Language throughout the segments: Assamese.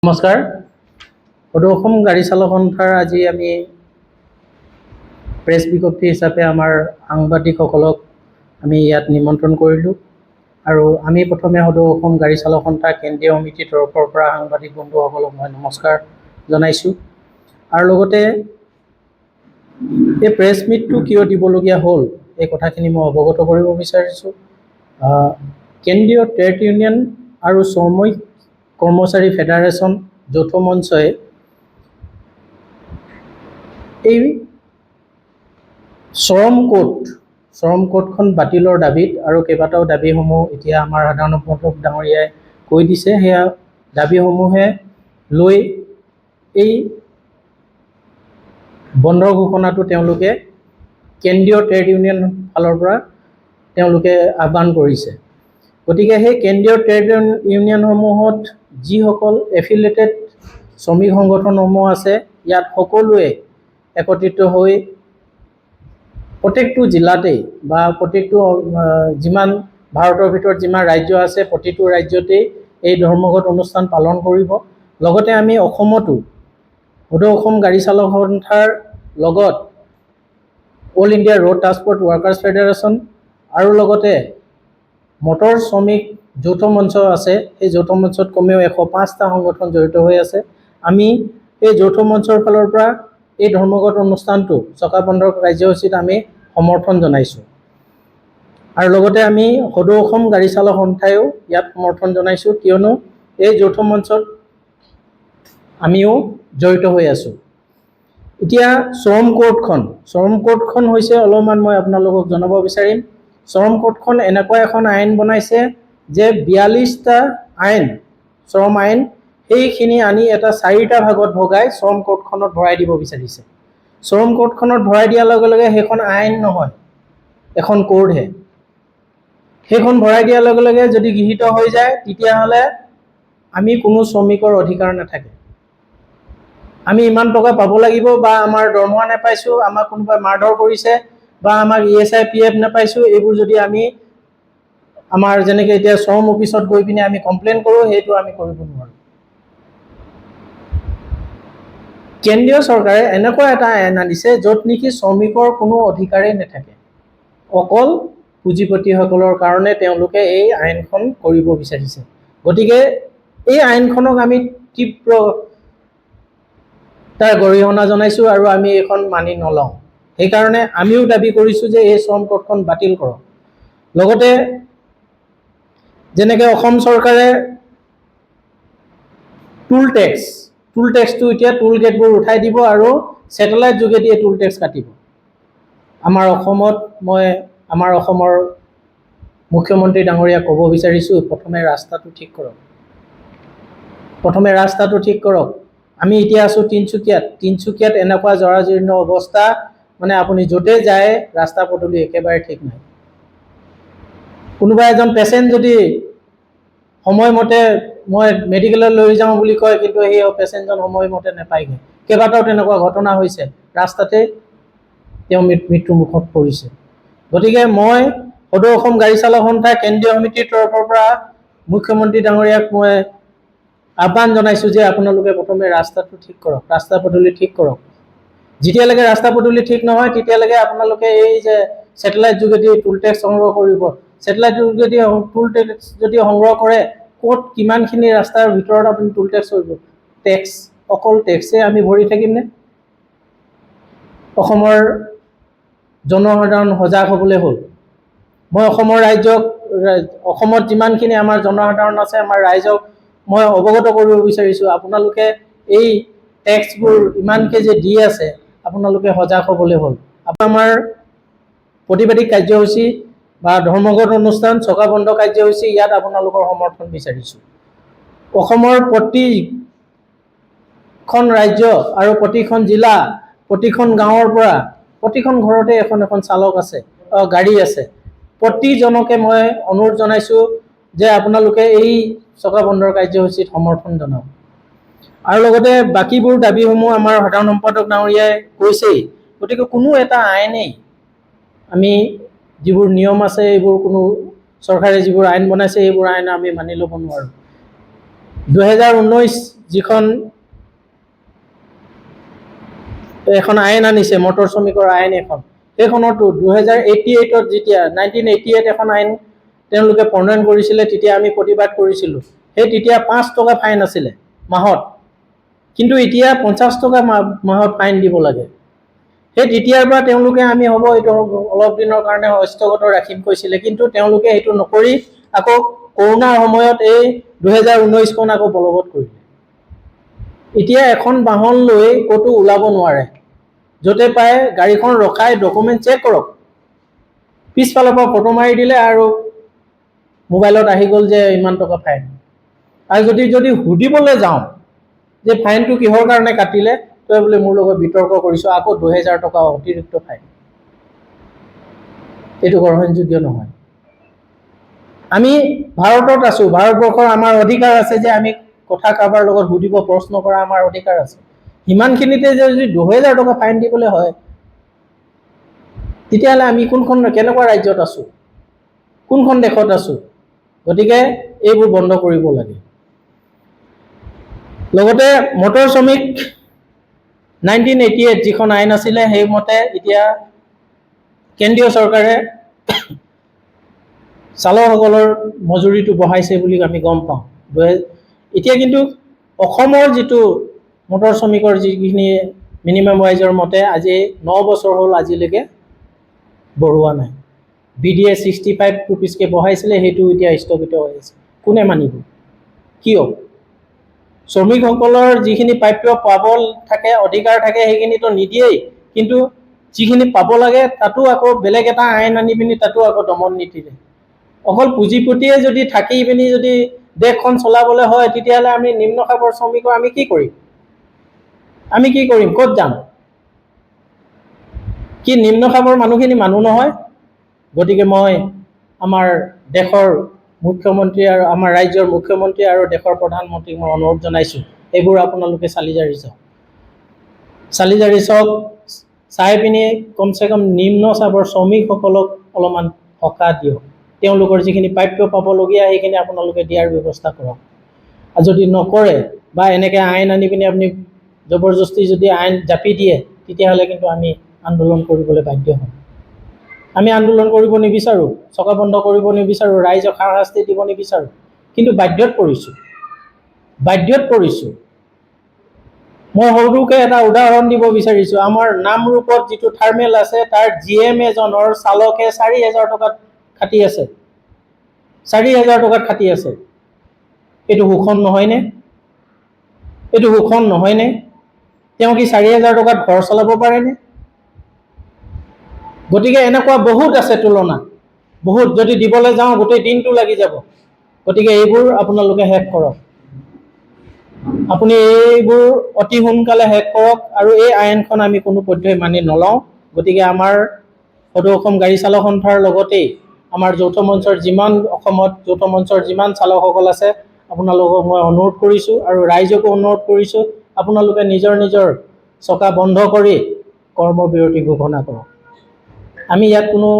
নমস্কাৰ। সদৌ অসম গাড়ী চালক সন্থাৰ আজি আমি প্ৰেছ বিজ্ঞপ্তি হিচাপে আমাৰ সাংবাদিকসকলক আমি ইয়াত নিমন্ত্ৰণ কৰিলোঁ আৰু আমি প্ৰথমে সদৌ অসম গাড়ী চালক সন্থা কেন্দ্ৰীয় সমিতিৰ তৰফৰ পৰা সাংবাদিক বন্ধুসকলক মই নমস্কাৰ জনাইছোঁ আৰু লগতে এই প্ৰেছ মিটটো কিয় দিবলগীয়া হ'ল এই কথাখিনি মই অৱগত কৰিব বিচাৰিছোঁ। কেন্দ্ৰীয় ট্ৰেড ইউনিয়ন আৰু শ্ৰমিক কৰ্মচাৰী ফেডাৰেশ্যন যৌথ মঞ্চই এই শ্ৰম কোডখন বাতিলৰ দাবীত আৰু কেইবাটাও দাবীসমূহ এতিয়া আমাৰ সাধাৰণ সম্পাদক ডাঙৰীয়াই কৈ দিছে। সেয়া দাবীসমূহে লৈ এই বন্ধৰ ঘোষণাটো তেওঁলোকে কেন্দ্ৰীয় ট্ৰেড ইউনিয়ন ফালৰ পৰা তেওঁলোকে আহ্বান কৰিছে। গতিকে সেই কেন্দ্ৰীয় ট্ৰেড ইউনিয়নসমূহত যিসকল এফিলিয়েটেড শ্ৰমিক সংগঠনসমূহ আছে ইয়াত সকলোৱে একত্ৰিত হৈ প্ৰত্যেকটো জিলাতেই বা প্ৰত্যেকটো যিমান ভাৰতৰ ভিতৰত যিমান ৰাজ্য আছে প্ৰতিটো ৰাজ্যতেই এই ধৰ্মঘট অনুষ্ঠান পালন কৰিব। লগতে আমি অসমতো সদৌ অসম গাড়ী চালক সন্থাৰ লগত all India road transport workers federation আৰু লগতে মটৰ শ্ৰমিক যৌথ মঞ্চ আছে। সেই যৌথ মঞ্চত কমেও 105টা সংগঠন জড়িত হৈ আছে। আমি এই যৌথ মঞ্চৰ ফালৰ পৰা এই ধৰ্মঘট অনুষ্ঠানটো চকা বন্ধৰ কাৰ্যসূচীত আমি সমৰ্থন জনাইছোঁ আৰু লগতে আমি সদৌ অসম গাড়ী চালক সন্থায়ো ইয়াত সমৰ্থন জনাইছোঁ, কিয়নো এই যৌথ মঞ্চত আমিও জড়িত হৈ আছোঁ। এতিয়া শ্ৰম কোডখন হৈছে অলপমান মই আপোনালোকক জনাব বিচাৰিম। শ্ৰম কোডখন এনেকুৱা এখন আইন বনাইছে যে 42টা আইন শ্ৰম আইন সেইখিনি আনি এটা 4টা ভাগত ভগাই শ্ৰম কোডখনত ভৰাই দিব বিচাৰিছে। শ্ৰম কোডখনত ভৰাই দিয়াৰ লগে লগে সেইখন আইন নহয়, এখন কোডহে। সেইখন ভৰাই দিয়াৰ লগে লগে যদি গৃহীত হৈ যায় তেতিয়াহ'লে আমি কোনো শ্ৰমিকৰ অধিকাৰ নাথাকে। আমি ইমান টকা পাব লাগিব বা আমাৰ দৰমহা নাপাইছোঁ, আমাক কোনোবাই মাৰধৰ কৰিছে বা আমাক ESI PF নাপাইছোঁ, এইবোৰ যদি আমি আমাৰ যেনেকৈ এতিয়া শ্ৰম অফিচত গৈ পিনে আমি কমপ্লেইন কৰোঁ, সেইটো আমি কৰিব নোৱাৰোঁ। কেন্দ্ৰীয় চৰকাৰে এনেকুৱা এটা আইন আনিছে য'ত নেকি শ্ৰমিকৰ কোনো অধিকাৰেই নাথাকে, অকল পুঁজিপতিসকলৰ কাৰণে তেওঁলোকে এই আইনখন কৰিব বিচাৰিছে। গতিকে এই আইনখনক আমি তীব্ৰ তাৰ গৰিহণা জনাইছোঁ আৰু আমি এইখন মানি নলওঁ। সেইকাৰণে আমিও দাবী কৰিছোঁ যে এই শ্ৰম কোডখন বাতিল কৰক। লগতে যেনেকৈ অসম চৰকাৰে টুল টেক্সটো এতিয়া টুল গেটবোৰ উঠাই দিব আৰু ছেটেলাইট যোগেদি এই টুল টেক্স কাটিব। আমাৰ অসমৰ মুখ্যমন্ত্ৰী ডাঙৰীয়াক ক'ব বিচাৰিছোঁ, প্ৰথমে ৰাস্তাটো ঠিক কৰক। আমি এতিয়া আছোঁ তিনিচুকীয়াত এনেকুৱা জৰাজীৰ্ণ অৱস্থা, মানে আপুনি য'তে যায় ৰাস্তা পদূলি একেবাৰে ঠিক নাই। কোনোবা এজন পেচেণ্ট যদি সময়মতে মই মেডিকেললৈ লৈ যাওঁ বুলি কয়, কিন্তু সেই পেচেণ্টজন সময়মতে নাপায়গৈ। কেইবাটাও তেনেকুৱা ঘটনা হৈছে, ৰাস্তাতে তেওঁ মৃত্যুমুখত পৰিছে। গতিকে মই সদৌ অসম গাড়ী চালক সন্থা কেন্দ্ৰীয় সমিতিৰ তৰফৰ পৰা মুখ্যমন্ত্ৰী ডাঙৰীয়াক মই আহ্বান জনাইছোঁ যে আপোনালোকে প্ৰথমে ৰাস্তাটো ঠিক কৰক, ৰাস্তা পদূলি ঠিক কৰক। যেতিয়ালৈকে ৰাস্তা পদূলি ঠিক নহয় তেতিয়ালৈকে আপোনালোকে এই যে ছেটেলাইট যোগেদি টুল টেক্স সংগ্ৰহ কৰিব, ছেটেলাইট যোগেদি টুল টেক্স যদি সংগ্ৰহ কৰে, ক'ত কিমানখিনি ৰাস্তাৰ ভিতৰত আপুনি টুল টেক্স কৰিব? অকল টেক্সে আমি ভৰি থাকিমনে? অসমৰ জনসাধাৰণ সজাগ হ'বলৈ হ'ল। মই অসমত যিমানখিনি আমাৰ জনসাধাৰণ আছে, আমাৰ ৰাইজক মই অৱগত কৰিব বিচাৰিছোঁ, আপোনালোকে এই টেক্সবোৰ ইমানকৈ যে দি আছে, আপোনালোকে সজাগ হ'বলৈ হ'ল। আমাৰ প্ৰতিবাদী কাৰ্যসূচী বা ধৰ্মঘট অনুষ্ঠান, চকা বন্ধ কাৰ্যসূচী, ইয়াত আপোনালোকৰ সমৰ্থন বিচাৰিছোঁ। অসমৰ প্ৰতিখন ৰাজ্য আৰু প্ৰতিখন জিলা, প্ৰতিখন গাঁৱৰ পৰা প্ৰতিখন ঘৰতে এখন চালক আছে, গাড়ী আছে। প্ৰতিজনকে মই অনুৰোধ জনাইছোঁ যে আপোনালোকে এই চকা বন্ধৰ কাৰ্যসূচীত সমৰ্থন জনাওক। আৰু লগতে বাকীবোৰ দাবীসমূহ আমাৰ সাধাৰণ সম্পাদক ডাঙৰীয়াই কৈছেই। গতিকে কোনো এটা আইনেই আমি যিবোৰ নিয়ম আছে, এইবোৰ কোনো চৰকাৰে যিবোৰ আইন বনাইছে, এইবোৰ আইন আমি মানি ল'ব নোৱাৰোঁ। 2019 যিখন এখন আইন আনিছে, মটৰ শ্ৰমিকৰ আইন এখন, সেইখনতো 2088 যেতিয়া 1988 এখন আইন তেওঁলোকে প্ৰণয়ন কৰিছিলে, তেতিয়া আমি প্ৰতিবাদ কৰিছিলোঁ। সেই তেতিয়া 5 টকা ফাইন আছিলে মাহত, কিন্তু এতিয়া 50 টকা মাহত ফাইন দিব লাগে। সেই তেতিয়াৰ পৰা তেওঁলোকে আমি হ'ব এইটো অলপ দিনৰ কাৰণে স্থগিত ৰাখিম কৈছিলে, কিন্তু তেওঁলোকে সেইটো নকৰি আকৌ কৰোণাৰ সময়ত এই 2019খন আকৌ বলবৎ কৰিলে। এতিয়া এখন বাহন লৈ ক'তো ওলাব নোৱাৰে, য'তে পায় গাড়ীখন ৰখাই ডকুমেণ্ট চেক কৰক, পিছফালৰ পৰা ফটো মাৰি দিলে আৰু মোবাইলত আহি গ'ল যে ইমান টকা ফাইন। আৰু যদি সুধিবলৈ যাওঁ যে ফাইনটো কিহৰ কাৰণে কাটিলে, তই বোলে মোৰ লগত বিতৰ্ক কৰিছোঁ, আকৌ 2000 টকা অতিৰিক্ত ফাইন। এইটো গ্ৰহণযোগ্য নহয়। আমি ভাৰতত আছোঁ, ভাৰতবৰ্ষৰ আমাৰ অধিকাৰ আছে যে আমি কথা কাৰোবাৰ লগত সুধিব, প্ৰশ্ন কৰা আমাৰ অধিকাৰ আছে। সিমানখিনিতে যদি 2000 টকা ফাইন দিবলৈ হয়, তেতিয়াহ'লে আমি কেনেকুৱা ৰাজ্যত আছোঁ, কোনখন দেশত আছোঁ? গতিকে এইবোৰ বন্ধ কৰিব লাগে। লগতে মটৰ শ্ৰমিক 1988 যিখন আইন আছিলে, সেইমতে এতিয়া কেন্দ্ৰীয় চৰকাৰে চালকসকলৰ মজুৰিটো বঢ়াইছে বুলি আমি গম পাওঁ। এতিয়া কিন্তু অসমৰ যিটো মটৰ শ্ৰমিকৰ যিখিনি মিনিমাম ৱাইজৰ মতে আজি 9 বছৰ হ'ল আজিলৈকে বঢ়োৱা নাই। BDA 65 ৰুপিজকৈ বঢ়াইছিলে, সেইটো এতিয়া স্থগিত হৈ আছে। কোনে মানিব? কিয়? শ্ৰমিকসকলৰ যিখিনি প্ৰাপ্য পাব থাকে, অধিকাৰ থাকে, সেইখিনিতো নিদিয়েই, কিন্তু যিখিনি পাব লাগে তাতো আকৌ বেলেগ এটা আইন আনি পিনি তাতো আকৌ দমন নীতিৰে। অকল পুঁজিপতিয়ে যদি থাকি পিনি যদি দেশখন চলাবলৈ হয়, তেতিয়াহ'লে আমি নিম্ন খাপৰ শ্ৰমিকৰ আমি কি কৰিম? আমি কি কৰিম? ক'ত যাম? কি নিম্ন খাপৰ মানুহখিনি মানুহ নহয়? গতিকে মই আমাৰ দেশৰ মুখ্যমন্ত্ৰী আৰু আমাৰ ৰাজ্যৰ মুখ্যমন্ত্ৰী আৰু দেশৰ প্ৰধানমন্ত্ৰীক মই অনুৰোধ জনাইছোঁ, এইবোৰ আপোনালোকে চালি জাৰি চাওক, চাই পিনি কমচে কম নিম্ন চাপৰ শ্ৰমিকসকলক অলপমান সকাহ দিয়ক। তেওঁলোকৰ যিখিনি প্ৰাপ্য পাবলগীয়া সেইখিনি আপোনালোকে দিয়াৰ ব্যৱস্থা কৰক। আৰু যদি নকৰে বা এনেকৈ আইন আনি পিনি আপুনি জবৰদস্তি যদি আইন জাপি দিয়ে, তেতিয়াহ'লে কিন্তু আমি আন্দোলন কৰিবলৈ বাধ্য হ'ম। আমি আন্দোলন কৰিব নিবিচাৰোঁ, চকা বন্ধ কৰিব নিবিচাৰোঁ, ৰাইজক হাৰাশাস্তি দিব নিবিচাৰোঁ, কিন্তু বাধ্যত পৰিছোঁ। মই সৰুকৈ এটা উদাহৰণ দিব বিচাৰিছোঁ। আমাৰ নামৰূপত যিটো থাৰ্মেল আছে, তাৰ GM এজনৰ চালকে 4000 টকাত খাটি আছে। 4000 টকাত খাটি আছে। এইটো শোষণ নহয়নে? তেওঁ কি 4000 টকাত ঘৰ চলাব পাৰেনে? গতিকে এনেকুৱা বহুত আছে তুলনা, বহুত। যদি দিবলৈ যাওঁ গোটেই দিনটো লাগি যাব। গতিকে এইবোৰ আপোনালোকে শেষ কৰক। আপুনি এইবোৰ অতি সোনকালে শেষ কৰক, আৰু এই আইনখন আমি কোনো পধ্যেই মানি নলওঁ। গতিকে আমাৰ সদৌ অসম গাড়ী চালক সন্থাৰ লগতেই আমাৰ অসমত যৌথ মঞ্চৰ যিমান চালকসকল আছে, আপোনালোকক মই অনুৰোধ কৰিছোঁ আৰু ৰাইজকো অনুৰোধ কৰিছোঁ, আপোনালোকে নিজৰ চকা বন্ধ কৰি কৰ্মবিৰতি ঘোষণা কৰক। আমি ইয়াত কোনো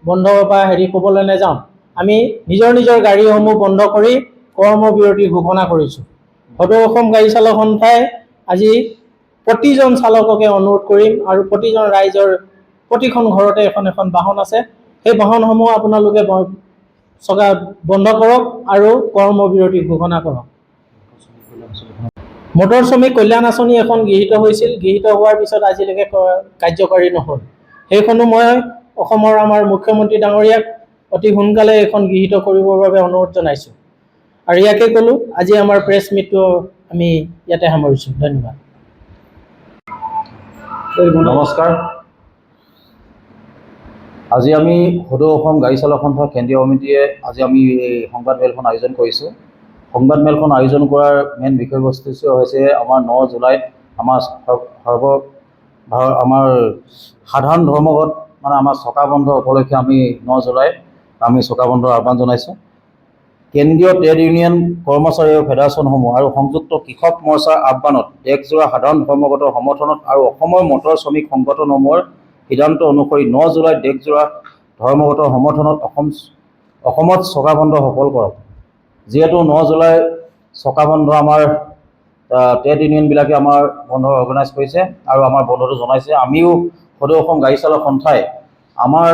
বন্ধ বা ক'বলৈ নাযাওঁ। আমি নিজৰ গাড়ীসমূহ বন্ধ কৰি কৰ্মবিৰতি ঘোষণা কৰিছোঁ। সদৌ অসম গাড়ী চালক সন্থাই আজি প্ৰতিজন চালককে অনুৰোধ কৰিম, আৰু প্ৰতিজন ৰাইজৰ প্ৰতিখন ঘৰতে এখন বাহন আছে, সেই বাহনসমূহ আপোনালোকে চকা বন্ধ কৰক আৰু কৰ্মবিৰতি ঘোষণা কৰক। মটৰ শ্ৰমিক কল্যাণ আঁচনি এখন গৃহীত হৈছিল, গৃহীত হোৱাৰ পিছত আজিলৈকে কাৰ্যকাৰী নহ'ল। সেইখনো মই অসমৰ আমাৰ মুখ্যমন্ত্ৰী ডাঙৰীয়াক অতি সোনকালে এইখন গৃহীত কৰিবৰ বাবে অনুৰোধ জনাইছোঁ। আৰু ইয়াকে ক'লোঁ, আজি আমাৰ প্ৰেছ মিটটো আমি ইয়াতে সামৰিছোঁ। ধন্যবাদ। নমস্কাৰ। আজি আমি সদৌ অসম গাড়ী চালক সন্থা কেন্দ্ৰীয় সমিতিয়ে আজি আমি এই সংবাদ মেলখন আয়োজন কৰিছোঁ। সংবাদ মেলখন আয়োজন কৰাৰ মেইন বিষয়বস্তু হৈছে আমাৰ 9 জুলাইত আমাৰ সাধাৰণ ধৰ্মঘট, মানে আমাৰ চকা বন্ধ উপলক্ষে আমি 9 জুলাইত আমি চকা বন্ধৰ আহ্বান জনাইছোঁ। কেন্দ্ৰীয় ট্ৰেড ইউনিয়ন কৰ্মচাৰী আৰু ফেডাৰেশ্যনসমূহ আৰু সংযুক্ত কৃষক মৰ্চাৰ আহ্বানত দেশজোৰা সাধাৰণ ধৰ্মঘটৰ সমৰ্থনত আৰু অসমৰ মটৰ শ্ৰমিক সংগঠনসমূহৰ সিদ্ধান্ত অনুসৰি 9 জুলাইত দেশজোৰা ধৰ্মঘটৰ সমৰ্থনত অসমত চকা বন্ধ সফল কৰক। যিহেতু 9 জুলাই চকা বন্ধ আমাৰ ট্ৰেড ইউনিয়নবিলাকে আমাৰ বন্ধ অৰ্গেনাইজ কৰিছে আৰু আমাৰ বন্ধটো জনাইছে। আমিও সদৌ অসম গাড়ী চালক সন্থাই আমাৰ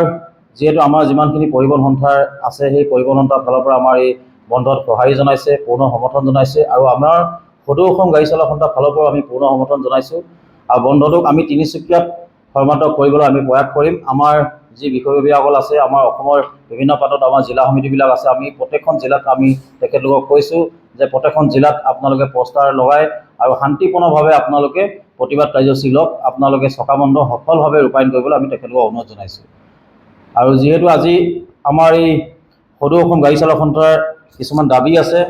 যিহেতু আমাৰ যিমানখিনি পৰিবহণ সন্থাৰ আছে সেই পৰিবহণ সন্থাৰ ফালৰ পৰা আমাৰ এই বন্ধত সঁহাৰি জনাইছে, পূৰ্ণ সমৰ্থন জনাইছে আৰু আমাৰ সদৌ অসম গাড়ী চালক সন্থাৰ ফালৰ পৰা আমি পূৰ্ণ সমৰ্থন জনাইছোঁ। আৰু বন্ধটোক আমি তিনিচুকীয়াত সৰ্বাত্মক কৰিবলৈ আমি প্ৰয়াস কৰিম। আমাৰ যি বিষয়ববীয়াসকল আছে, আমাৰ অসমৰ বিভিন্ন প্ৰান্তত আমাৰ জিলা সমিতিবিলাক আছে, আমি প্ৰত্যেকখন জিলাত আমি তেখেতলোকক কৈছোঁ যে প্ৰত্যেকখন জিলাত আপোনালোকে পষ্টাৰ লগাই আৰু শান্তিপূৰ্ণভাৱে আপোনালোকে প্ৰতিবাদ কাৰ্যসূচী লওক। আপোনালোকে চকা বন্ধ সফলভাৱে ৰূপায়ণ কৰিবলৈ আমি তেখেতলোকক অনুৰোধ জনাইছোঁ। আৰু যিহেতু আজি আমাৰ এই সদৌ অসম গাড়ী চালক সন্থাৰ কিছুমান দাবী আছে,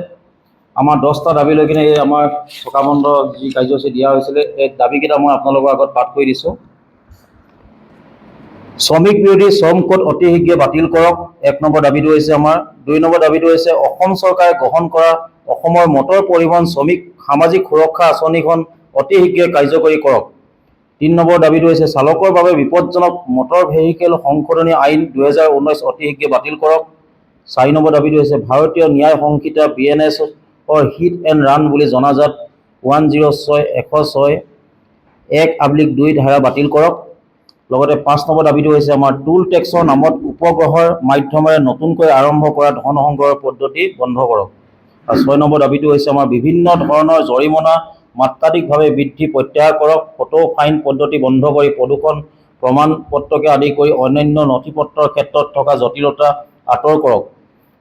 আমাৰ 10টা দাবী লৈ কিনে এই আমাৰ চকা বন্ধ যি কাৰ্যসূচী দিয়া হৈছিলে, এই দাবীকেইটা মই আপোনালোকৰ আগত পাঠ কৰি দিছোঁ। শ্ৰমিক বিৰোধী শ্ৰম কোড অতি শীঘ্ৰে বাতিল কৰক, 1 নম্বৰ দাবীটো হৈছে আমাৰ। 2 নম্বৰ দাবীটো হৈছে অসম চৰকাৰে গ্ৰহণ কৰা অসমৰ মটৰ পৰিবহণ শ্ৰমিক সামাজিক সুৰক্ষা আঁচনিখন অতি শীঘ্ৰে কাৰ্যকৰী কৰক। 3 নম্বৰ দাবীটো হৈছে চালকৰ বাবে বিপদজনক মটৰ ভেহিকেল সংশোধনী আইন 2019 অতি শীঘ্ৰে বাতিল কৰক। 4 নম্বৰ দাবীটো হৈছে ভাৰতীয় ন্যায় সংহিতা BNSৰ হিট এণ্ড ৰাণ বুলি জনাজাত 106(106)(1)(2) ধাৰা বাতিল কৰক। লগতে 5 নম্বৰ দাবীটো হৈছে আমাৰ টুল টেক্সৰ নামত উপগ্ৰহৰ মাধ্যমেৰে নতুনকৈ আৰম্ভ কৰা ধন সংগ্ৰহৰ পদ্ধতি বন্ধ কৰক। আৰু 6 নম্বৰ দাবীটো হৈছে আমাৰ বিভিন্ন ধৰণৰ জৰিমনা মাত্ৰাধিকভাৱে বৃদ্ধি প্ৰত্যাহাৰ কৰক। ফটো ফাইন পদ্ধতি বন্ধ কৰি প্ৰদূষণ প্ৰমাণ পত্ৰকে আদি কৰি অন্যান্য নথি পত্ৰৰ ক্ষেত্ৰত থকা জটিলতা আঁতৰ কৰক।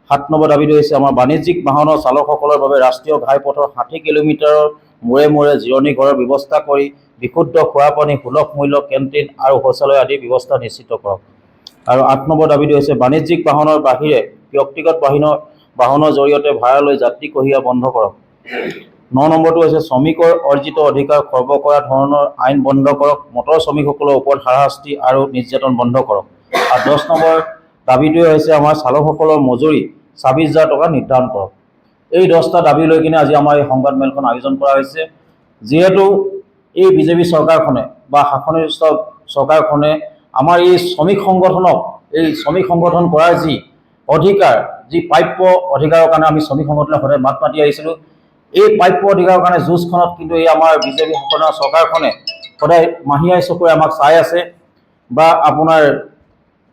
7 নম্বৰ দাবীটো হৈছে আমাৰ বাণিজ্যিক বাহনৰ চালকসকলৰ বাবে ৰাষ্ট্ৰীয় ঘাইপথৰ 60 কিলোমিটাৰৰ মূৰে মূৰে জিৰণি ঘৰৰ ব্যৱস্থা কৰি বিশুদ্ধ খোৱা পানী, সুলভ মূল্য কেণ্টিন আৰু শৌচালয় আদিৰ ব্যৱস্থা নিশ্চিত কৰক। আৰু 8 নম্বৰ দাবীটো হৈছে বাণিজ্যিক বাহনৰ বাহিৰে ব্যক্তিগত বাহনৰ জৰিয়তে ভাড়া লৈ যাত্ৰী কঢ়িয়া বন্ধ কৰক। 9 নম্বৰটো হৈছে শ্ৰমিকৰ অৰ্জিত অধিকাৰ খৰ্ব কৰা ধৰণৰ আইন বন্ধ কৰক। মটৰ শ্ৰমিকসকলৰ ওপৰত হাৰাশাস্তি আৰু নিৰ্যাতন বন্ধ কৰক। আৰু 10 নম্বৰ দাবীটোৱে হৈছে আমাৰ চালকসকলৰ মজুৰি 26,000 টকা নিৰ্ধাৰণ কৰক। এই 10টা দাবী লৈ কিনে আজি আমাৰ এই সংবাদমেলখন আয়োজন কৰা হৈছে। যিহেতু এই বিজেপি চৰকাৰখনে বা শাসনিষ্ট চৰকাৰখনে আমাৰ এই শ্ৰমিক সংগঠন কৰাৰ যি অধিকাৰ, যি প্ৰাপ্য অধিকাৰৰ কাৰণে আমি শ্ৰমিক সংগঠনে সদায় মাত মাতি আহিছিলোঁ, এই প্ৰাপ্য অধিকাৰৰ কাৰণে যুঁজখনত কিন্তু এই আমাৰ বিজেপি শাসনৰ চৰকাৰখনে সদায় মাহিয়াই চকুৰে আমাক চাই আছে বা আপোনাৰ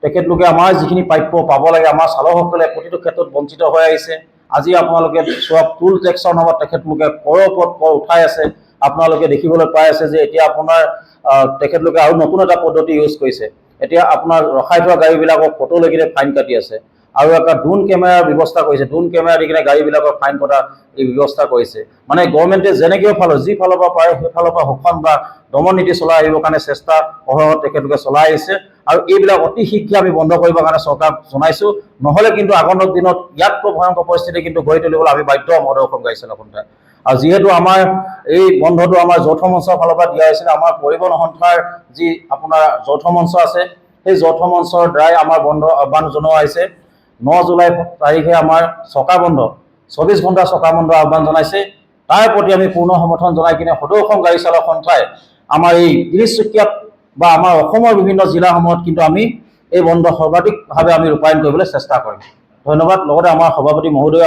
তেখেতলোকে আমাৰ যিখিনি প্ৰাপ্য পাব লাগে, আমাৰ চালকসকলে প্ৰতিটো ক্ষেত্ৰত বঞ্চিত হৈ আহিছে। আজি আপোনালোকে চোৱা টুল টেক্সৰ নামত তেখেতলোকে কৰৰ ওপৰত কৰ উঠাই আছে। আপোনালোকে দেখিবলৈ পাই আছে যে এতিয়া আপোনাৰ তেখেতলোকে আৰু নতুন এটা পদ্ধতি ইউজ কৰিছে। এতিয়া আপোনাৰ ৰখাই থোৱা গাড়ীবিলাকক ফটো লৈ কিনে ফাইন কাটি আছে আৰু এটা ড্ৰোন কেমেৰাৰ ব্যৱস্থা কৰিছে। ড্ৰোন কেমেৰা দি কিনে গাড়ীবিলাকৰ ফাইন কটা এই ব্যৱস্থা কৰিছে। মানে গভৰ্ণমেণ্টে যেনেকৈ যি ফালৰ পৰা পাৰে সেইফালৰ পৰা শোষণ বা দমন নীতি চলাই আহিবৰ কাৰণে চেষ্টা অহৰহ তেখেতলোকে চলাই আহিছে আৰু এইবিলাক অতি শীঘ্ৰে আমি বন্ধ কৰিবৰ কাৰণে চৰকাৰক জনাইছোঁ। নহ'লে কিন্তু আগন্তুক দিনত ইয়াতকৈ ভয়ংকৰ পৰিস্থিতি কিন্তু গঢ়ি তুলিবলৈ আমি বাধ্য হ'ম সদৌ অসম গাড়ী চালক সন্থাই। আৰু যিহেতু আমাৰ এই বন্ধটো আমাৰ যৌথ মঞ্চৰ ফালৰ পৰা দিয়া হৈছিলে, আমাৰ পৰিবহণ সন্থাৰ যি আপোনাৰ যৌথ মঞ্চ আছে, সেই যৌথ মঞ্চৰ দ্বাৰাই আমাৰ বন্ধ আহ্বান জনোৱা হৈছে। 9 জুলাই তাৰিখে আমাৰ চকা বন্ধ 24 ঘণ্টা চকা বন্ধ আহ্বান জনাইছে। তাৰ প্ৰতি আমি পূৰ্ণ সমৰ্থন জনাই কিনে সদৌ অসম গাড়ী চালক সন্থাই আমাৰ এই তিনিচুকীয়াত বা আমাৰ অসমৰ বিভিন্ন জিলাসমূহত কিন্তু আমি এই বন্ধ সৰ্বাধিকভাৱে আমি ৰূপায়ণ কৰিবলৈ চেষ্টা কৰিম। ধন্যবাদ। লগতে আমাৰ সভাপতি মহোদয়